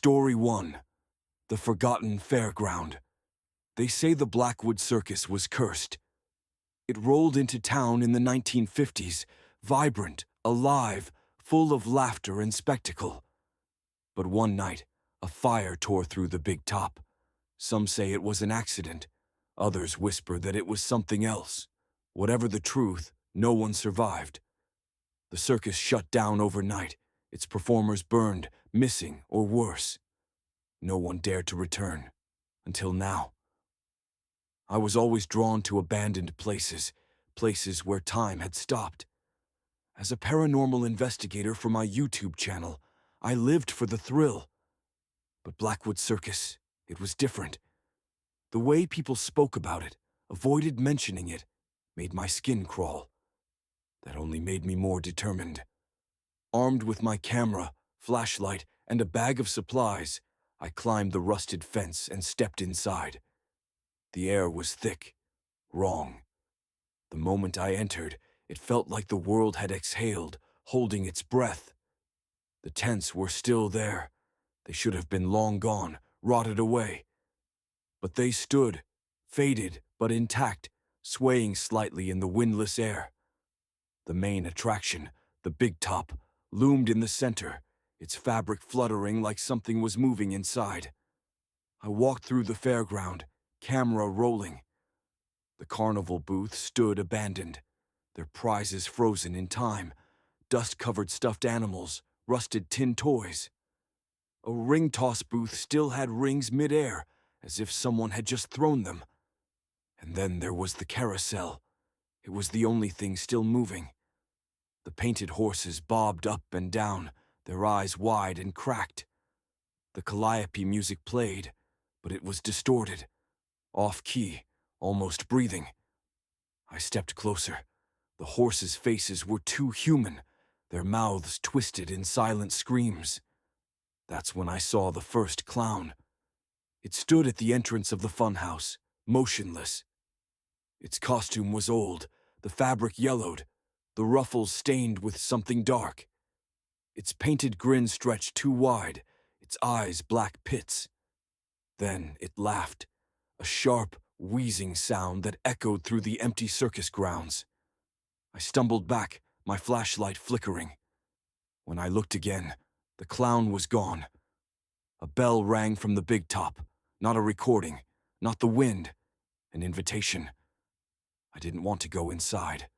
Story 1. The Forgotten Fairground. They say the Blackwood Circus was cursed. It rolled into town in the 1950s, vibrant, alive, full of laughter and spectacle. But one night, a fire tore through the big top. Some say it was an accident. Others whisper that it was something else. Whatever the truth, no one survived. The circus shut down overnight, its performers burned, missing, or worse. No one dared to return. Until now. I was always drawn to abandoned places, places where time had stopped. As a paranormal investigator for my YouTube channel, I lived for the thrill. But Blackwood Circus, it was different. The way people spoke about it, avoided mentioning it, made my skin crawl. That only made me more determined. Armed with my camera, flashlight, and a bag of supplies, I climbed the rusted fence and stepped inside. The air was thick, wrong. The moment I entered, it felt like the world had exhaled, holding its breath. The tents were still there. They should have been long gone, rotted away. But they stood, faded but intact, swaying slightly in the windless air. The main attraction, the big top, loomed in the center, its fabric fluttering like something was moving inside. I walked through the fairground, camera rolling. The carnival booth stood abandoned, their prizes frozen in time, dust-covered stuffed animals, rusted tin toys. A ring toss booth still had rings mid-air, as if someone had just thrown them. And then there was the carousel. It was the only thing still moving. The painted horses bobbed up and down, their eyes wide and cracked. The calliope music played, but it was distorted, off-key, almost breathing. I stepped closer. The horses' faces were too human, their mouths twisted in silent screams. That's when I saw the first clown. It stood at the entrance of the funhouse, motionless. Its costume was old, the fabric yellowed, the ruffles stained with something dark. Its painted grin stretched too wide, its eyes black pits. Then it laughed, a sharp, wheezing sound that echoed through the empty circus grounds. I stumbled back, my flashlight flickering. When I looked again, the clown was gone. A bell rang from the big top, not a recording, not the wind, an invitation. I didn't want to go inside.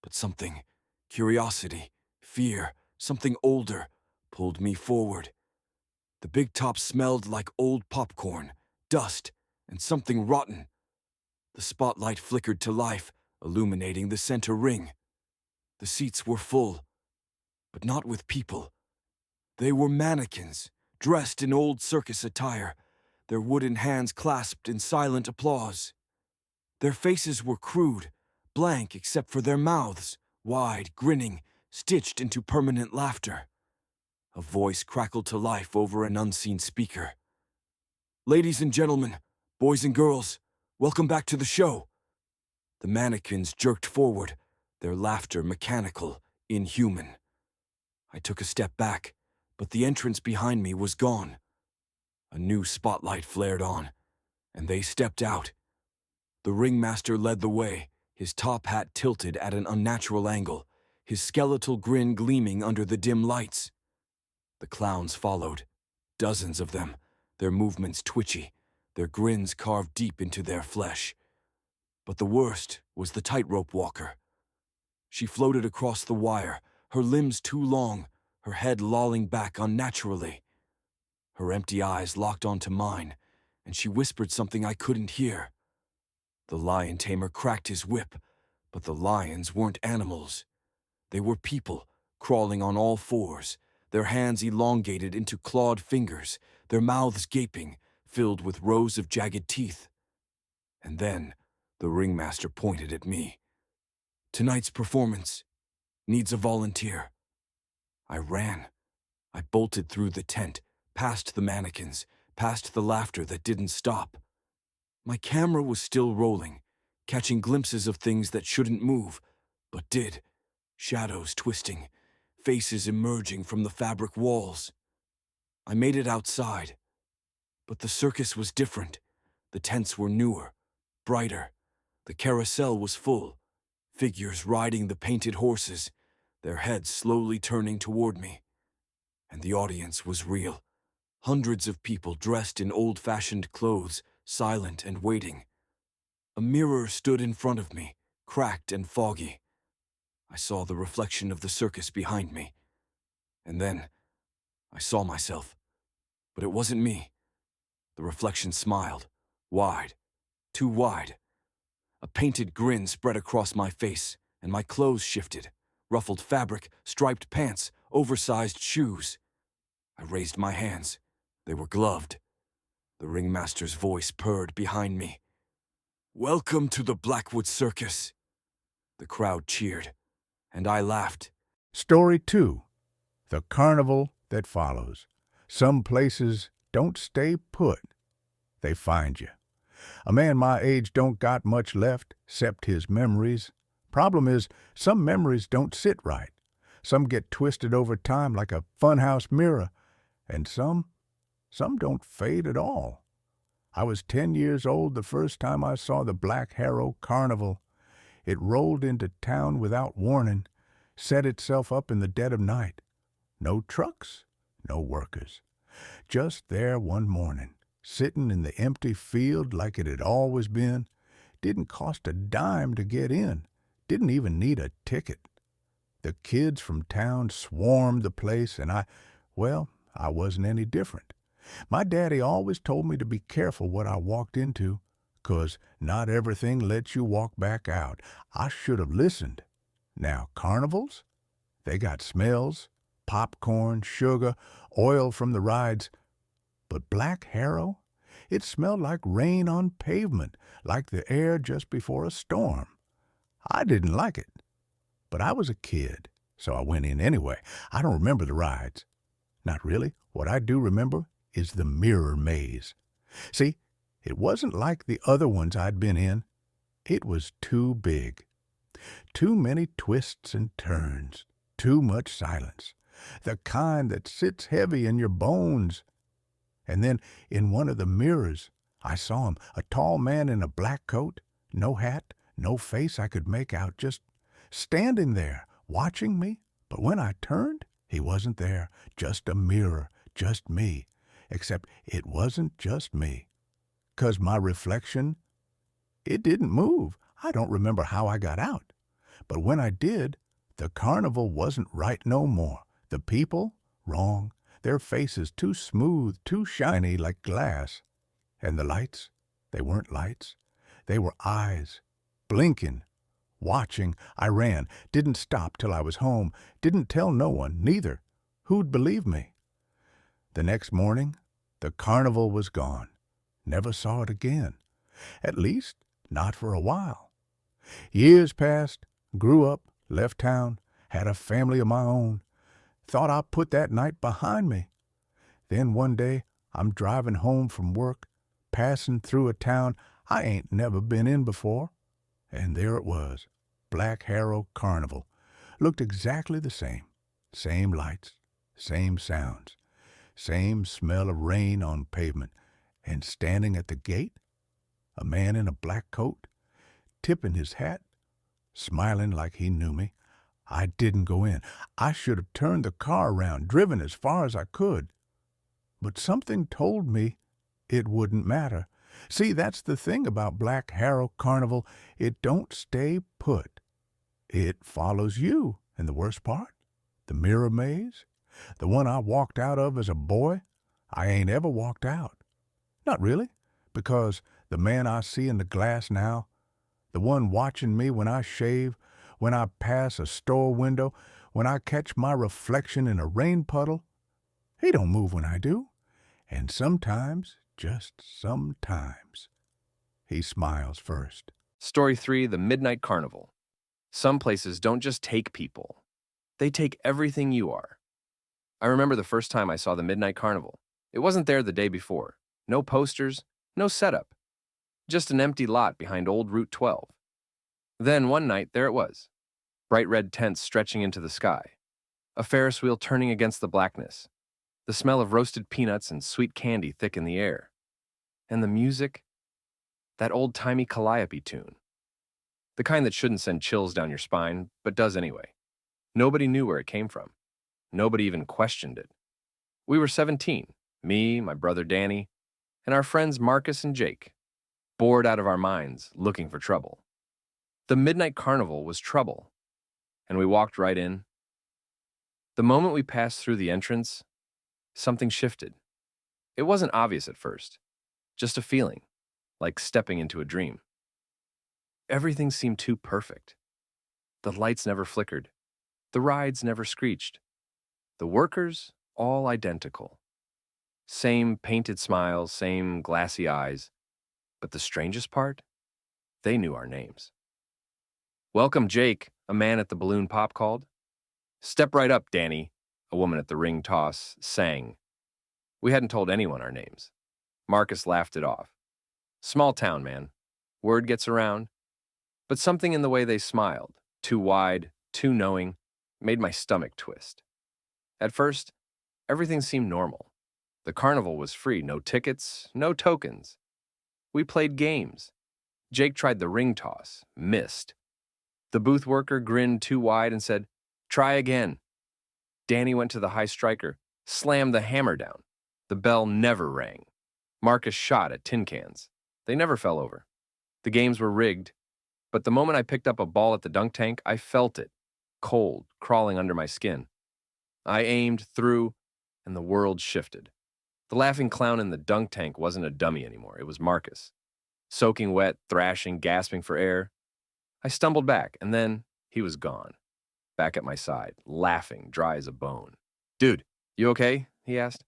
But something, curiosity, fear, something older, pulled me forward. The big top smelled like old popcorn, dust, and something rotten. The spotlight flickered to life, illuminating the center ring. The seats were full, but not with people. They were mannequins, dressed in old circus attire, their wooden hands clasped in silent applause. Their faces were crude, blank except for their mouths, wide, grinning, stitched into permanent laughter. A voice crackled to life over an unseen speaker. "Ladies and gentlemen, boys and girls, welcome back to the show." The mannequins jerked forward, their laughter mechanical, inhuman. I took a step back, but the entrance behind me was gone. A new spotlight flared on, and they stepped out. The ringmaster led the way, his top hat tilted at an unnatural angle, his skeletal grin gleaming under the dim lights. The clowns followed, dozens of them, their movements twitchy, their grins carved deep into their flesh. But the worst was the tightrope walker. She floated across the wire, her limbs too long, her head lolling back unnaturally. Her empty eyes locked onto mine, and she whispered something I couldn't hear. The lion tamer cracked his whip, but the lions weren't animals. They were people, crawling on all fours, their hands elongated into clawed fingers, their mouths gaping, filled with rows of jagged teeth. And then the ringmaster pointed at me. "Tonight's performance needs a volunteer." I ran. I bolted through the tent, past the mannequins, past the laughter that didn't stop. My camera was still rolling, catching glimpses of things that shouldn't move, but did. Shadows twisting, faces emerging from the fabric walls. I made it outside, but the circus was different. The tents were newer, brighter. The carousel was full, figures riding the painted horses, their heads slowly turning toward me. And the audience was real. Hundreds of people dressed in old-fashioned clothes, silent and waiting. A mirror stood in front of me, cracked and foggy. I saw the reflection of the circus behind me. And then, I saw myself. But it wasn't me. The reflection smiled, wide, too wide. A painted grin spread across my face, and my clothes shifted. Ruffled fabric, striped pants, oversized shoes. I raised my hands. They were gloved. The ringmaster's voice purred behind me. "Welcome to the Blackwood Circus." The crowd cheered, and I laughed. Story 2. The Carnival that follows. Some places don't stay put. They find you. A man my age don't got much left, 'cept his memories. Problem is, some memories don't sit right. Some get twisted over time like a funhouse mirror, and some don't fade at all. I was 10 years old the first time I saw the Black Harrow Carnival. It rolled into town without warning, set itself up in the dead of night. No trucks, no workers. Just there one morning, sitting in the empty field like it had always been. Didn't cost a dime to get in. Didn't even need a ticket. The kids from town swarmed the place, and I wasn't any different. My daddy always told me to be careful what I walked into, 'cause not everything lets you walk back out. I should have listened. Now, carnivals? They got smells, popcorn, sugar, oil from the rides. But Black Harrow? It smelled like rain on pavement, like the air just before a storm. I didn't like it. But I was a kid, so I went in anyway. I don't remember the rides. Not really. What I do remember is the mirror maze. See, it wasn't like the other ones I'd been in. It was too big. Too many twists and turns. Too much silence. The kind that sits heavy in your bones. And then, in one of the mirrors, I saw him, a tall man in a black coat, no hat, no face I could make out, just standing there, watching me. But when I turned, he wasn't there. Just a mirror, just me. Except it wasn't just me. 'Cause my reflection, it didn't move. I don't remember how I got out. But when I did, the carnival wasn't right no more. The people, wrong. Their faces too smooth, too shiny like glass. And the lights, they weren't lights. They were eyes, blinking, watching. I ran, didn't stop till I was home, didn't tell no one, neither. Who'd believe me? The next morning, the carnival was gone. Never saw it again. At least, not for a while. Years passed, grew up, left town, had a family of my own. Thought I put that night behind me. Then one day, I'm driving home from work, passing through a town I ain't never been in before. And there it was, Black Harrow Carnival. Looked exactly the same. Same lights, same sounds, same smell of rain on pavement. And standing at the gate, a man in a black coat, tipping his hat, smiling like he knew me. I didn't go in. I should have turned the car around, driven as far as I could. But something told me it wouldn't matter. See, that's the thing about Black Harrow Carnival. It don't stay put. It follows you. And the worst part, the mirror maze, the one I walked out of as a boy, I ain't ever walked out. Not really, because the man I see in the glass now, the one watching me when I shave, when I pass a store window, when I catch my reflection in a rain puddle, he don't move when I do. And sometimes, just sometimes, he smiles first. Story 3, The Midnight Carnival. Some places don't just take people. They take everything you are. I remember the first time I saw the Midnight Carnival. It wasn't there the day before. No posters, no setup. Just an empty lot behind old Route 12. Then one night, there it was. Bright red tents stretching into the sky. A Ferris wheel turning against the blackness. The smell of roasted peanuts and sweet candy thick in the air. And the music? That old-timey calliope tune. The kind that shouldn't send chills down your spine, but does anyway. Nobody knew where it came from. Nobody even questioned it. We were 17, me, my brother Danny, and our friends Marcus and Jake, bored out of our minds, looking for trouble. The Midnight Carnival was trouble, and we walked right in. The moment we passed through the entrance, something shifted. It wasn't obvious at first, just a feeling, like stepping into a dream. Everything seemed too perfect. The lights never flickered. The rides never screeched. The workers, all identical. Same painted smiles, same glassy eyes. But the strangest part? They knew our names. "Welcome, Jake," a man at the balloon pop called. "Step right up, Danny," a woman at the ring toss sang. We hadn't told anyone our names. Marcus laughed it off. Small town, man. Word gets around. But something in the way they smiled, too wide, too knowing, made my stomach twist. At first, everything seemed normal. The carnival was free, no tickets, no tokens. We played games. Jake tried the ring toss, missed. The booth worker grinned too wide and said, "Try again." Danny went to the high striker, slammed the hammer down. The bell never rang. Marcus shot at tin cans. They never fell over. The games were rigged, but the moment I picked up a ball at the dunk tank, I felt it, cold, crawling under my skin. I aimed, threw, and the world shifted. The laughing clown in the dunk tank wasn't a dummy anymore. It was Marcus. Soaking wet, thrashing, gasping for air. I stumbled back, and then he was gone. Back at my side, laughing, dry as a bone. "Dude, you okay?" he asked.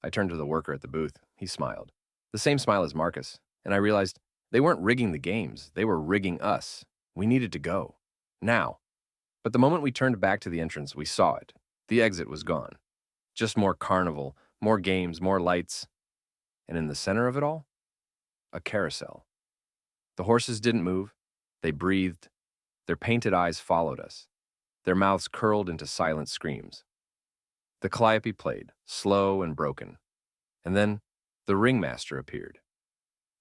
I turned to the worker at the booth. He smiled. The same smile as Marcus, and I realized they weren't rigging the games. They were rigging us. We needed to go. Now. But the moment we turned back to the entrance, we saw it. The exit was gone. Just more carnival, more games, more lights. And in the center of it all, a carousel. The horses didn't move. They breathed. Their painted eyes followed us. Their mouths curled into silent screams. The calliope played, slow and broken. And then the ringmaster appeared.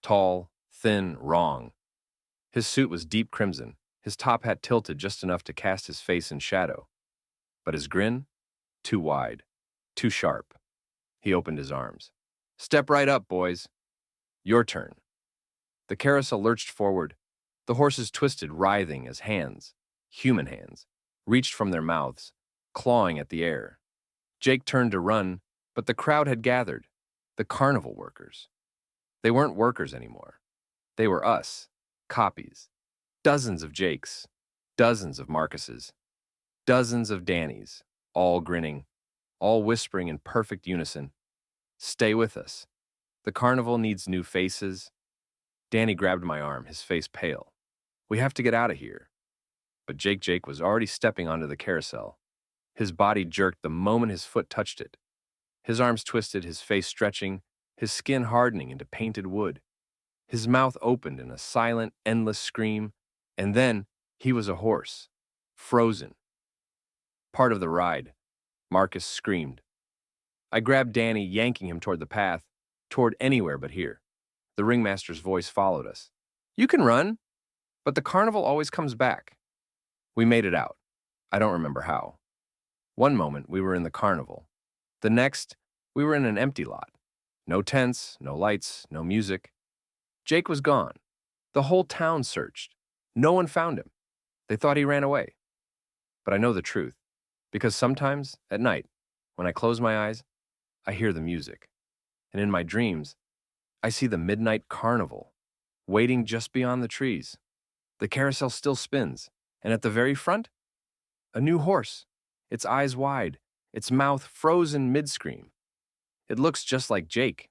Tall, thin, wrong. His suit was deep crimson, his top hat tilted just enough to cast his face in shadow. But his grin? Too wide, too sharp. He opened his arms. "Step right up, boys. Your turn." The carousel lurched forward. The horses twisted, writhing as hands, human hands, reached from their mouths, clawing at the air. Jake turned to run, but the crowd had gathered. The carnival workers. They weren't workers anymore. They were us, copies. Dozens of Jakes, dozens of Marcuses, dozens of Dannys, all grinning, all whispering in perfect unison. "Stay with us. The carnival needs new faces." Danny grabbed my arm, his face pale. "We have to get out of here." But Jake was already stepping onto the carousel. His body jerked the moment his foot touched it. His arms twisted, his face stretching, his skin hardening into painted wood. His mouth opened in a silent, endless scream, and then he was a horse, frozen. Part of the ride. Marcus screamed. I grabbed Danny, yanking him toward the path, toward anywhere but here. The ringmaster's voice followed us. "You can run, but the carnival always comes back." We made it out. I don't remember how. One moment, we were in the carnival. The next, we were in an empty lot. No tents, no lights, no music. Jake was gone. The whole town searched. No one found him. They thought he ran away. But I know the truth, because sometimes, at night, when I close my eyes, I hear the music. And in my dreams, I see the midnight carnival, waiting just beyond the trees. The carousel still spins, and at the very front, a new horse, its eyes wide, its mouth frozen mid-scream. It looks just like Jake,